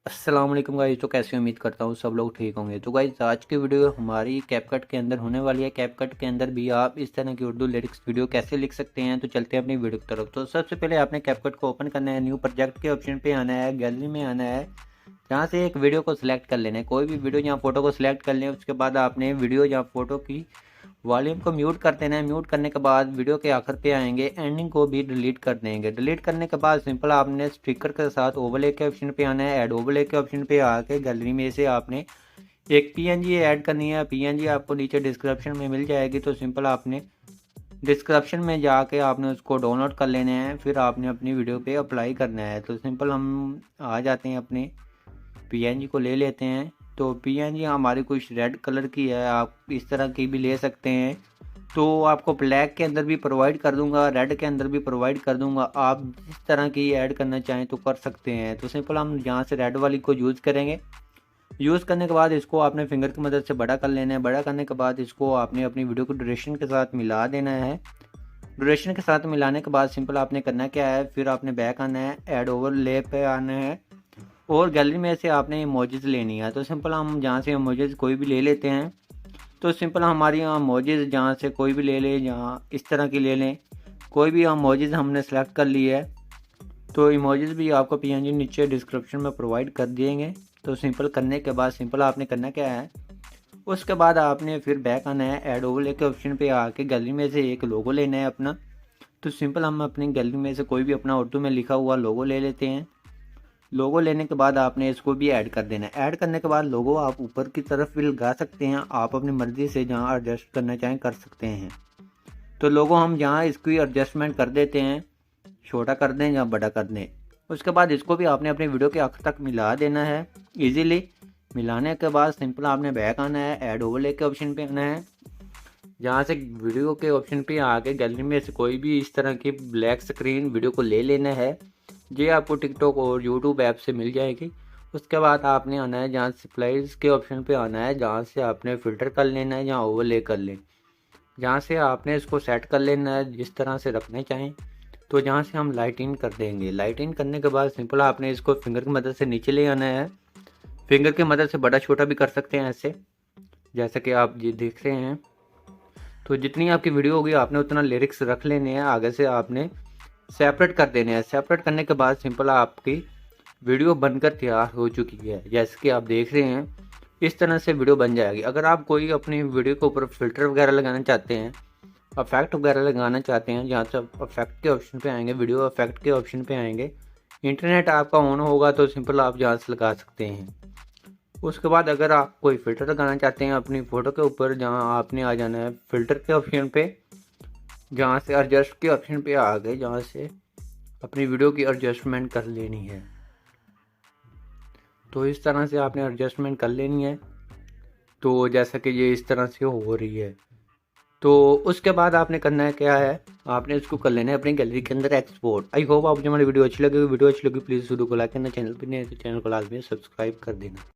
अस्सलाम वालेकुम गाइस। तो कैसे उम्मीद करता हूँ सब लोग ठीक होंगे। तो गाइस आज की वीडियो हमारी कैपकट के अंदर होने वाली है। कैपकट के अंदर भी आप इस तरह की उर्दू लिरिक्स वीडियो कैसे लिख सकते हैं। तो चलते हैं अपनी वीडियो की तरफ। तो सबसे पहले आपने कैपकट को ओपन करना है, न्यू प्रोजेक्ट के ऑप्शन पे आना है, गैलरी में आना है, जहाँ से एक वीडियो को सिलेक्ट कर लेना है, कोई भी वीडियो जहाँ फोटो को सिलेक्ट कर लें। उसके बाद आपने वीडियो जहाँ फोटो की वॉल्यूम को म्यूट कर देना है। म्यूट करने के बाद वीडियो के आखिर पे आएंगे, एंडिंग को भी डिलीट कर देंगे। डिलीट करने के बाद सिंपल आपने स्टिकर के साथ ओवरले के ऑप्शन पे आना है। ऐड ओवरले के ऑप्शन पे आके गैलरी में से आपने एक पीएनजी ऐड करनी है। पीएनजी आपको नीचे डिस्क्रिप्शन में मिल जाएगी। तो सिंपल आपने डिस्क्रिप्शन में जाके आपने उसको डाउनलोड कर लेना है, फिर आपने अपनी वीडियो पे अप्लाई करना है। तो सिंपल हम आ जाते हैं, अपने पीएनजी को ले लेते हैं। तो पीएनजी हमारी कुछ रेड कलर की है, आप इस तरह की भी ले सकते हैं। तो आपको ब्लैक के अंदर भी प्रोवाइड कर दूंगा, रेड के अंदर भी प्रोवाइड कर दूंगा, आप जिस तरह की ऐड करना चाहें तो कर सकते हैं। तो सिंपल हम यहाँ से रेड वाली को यूज़ करेंगे। यूज़ करने के बाद इसको आपने फिंगर की मदद से बड़ा कर लेना है। बड़ा करने के बाद इसको आपने अपनी वीडियो को ड्यूरेशन के साथ मिला देना है। ड्यूरेशन के साथ मिलाने के बाद सिंपल आपने करना क्या है, फिर आपने बैक आना है, ऐड ओवरले पे आना है और गैलरी में से आपने इमोजीज लेनी है। तो सिंपल हम जहाँ से इमोजीज कोई भी ले लेते हैं। तो सिंपल हमारी यहाँ इमोजीज जहाँ से कोई भी ले लें, जहाँ इस तरह की ले लें, कोई भी इमोजीज हमने सेलेक्ट कर ली है। तो इमोजीज भी आपको पीएनजी नीचे डिस्क्रिप्शन में प्रोवाइड कर देंगे। तो सिंपल करने के बाद सिंपल आपने करना क्या है, उसके बाद आपने फिर बैक आना है, ऐड ओवरले के ऑप्शन पे आके गैलरी में से एक लोगो लेना है अपना। तो सिंपल हम अपनी गैलरी में से कोई भी अपना उर्दू में लिखा हुआ लोगो ले लेते हैं। लोगो लेने के बाद आपने इसको भी ऐड कर देना है। ऐड करने के बाद लोगो आप ऊपर की तरफ भी लगा सकते हैं, आप अपनी मर्ज़ी से जहाँ एडजस्ट करना चाहें कर सकते हैं। तो लोगो हम जहाँ इसकी एडजस्टमेंट कर देते हैं, छोटा कर दें या बड़ा कर दें। उसके बाद इसको भी आपने अपनी वीडियो के आखिर तक मिला देना है ईजीली। मिलाने के बाद सिंपल आपने बैक आना है, ऐड ओवरले के ऑप्शन पे आना है, जहाँ से वीडियो के ऑप्शन पे आके गैलरी में से कोई भी इस तरह की ब्लैक स्क्रीन वीडियो को ले लेना है। ये आपको टिकटॉक और यूट्यूब ऐप से मिल जाएगी। उसके बाद आपने आना है, जहाँ से स्प्लाइस के ऑप्शन पे आना है, जहाँ से आपने फ़िल्टर कर लेना है, जहाँ ओवरले कर लें, जहाँ से आपने इसको सेट कर लेना है जिस तरह से रखना चाहें। तो जहाँ से हम लाइटिंग कर देंगे, लाइटिंग करने के बाद सिंपल आपने इसको फिंगर की मदद से नीचे ले आना है। फिंगर की मदद से बड़ा छोटा भी कर सकते हैं ऐसे, जैसा कि आप ये देख रहे हैं। तो जितनी आपकी वीडियो होगी आपने उतना लिरिक्स रख लेने हैं, आगे से आपने सेपरेट कर देने हैं। सेपरेट करने के बाद सिंपल आपकी वीडियो बनकर तैयार हो चुकी है, जैसे कि आप देख रहे हैं। इस तरह से वीडियो बन जाएगी। अगर आप कोई अपनी वीडियो के ऊपर फिल्टर वगैरह लगाना चाहते हैं, इफेक्ट वगैरह लगाना चाहते हैं, जहाँ से इफेक्ट के ऑप्शन पे आएंगे, वीडियो इफेक्ट के ऑप्शन पे आएंगे, इंटरनेट आपका ऑन होगा तो सिंपल आप जहाँ से लगा सकते हैं। उसके बाद अगर आप कोई फ़िल्टर लगाना चाहते हैं अपनी फ़ोटो के ऊपर, जहाँ आपने आ जाना है फ़िल्टर के ऑप्शन पे, जहाँ से एडजस्ट के ऑप्शन पे आ गए, जहाँ से अपनी वीडियो की एडजस्टमेंट कर लेनी है। तो इस तरह से आपने एडजस्टमेंट कर लेनी है। तो जैसा कि ये इस तरह से हो रही है। तो उसके बाद आपने करना है क्या है, आपने इसको कर लेना है अपनी गैलरी के अंदर एक्सपोर्ट। आई होप आपको हमारी वीडियो अच्छी लगी। वीडियो अच्छी लगी प्लीज़ वीडियो को लाइक करना, चैनल पर नहीं है तो चैनल को लाजमी सब्सक्राइब कर देना।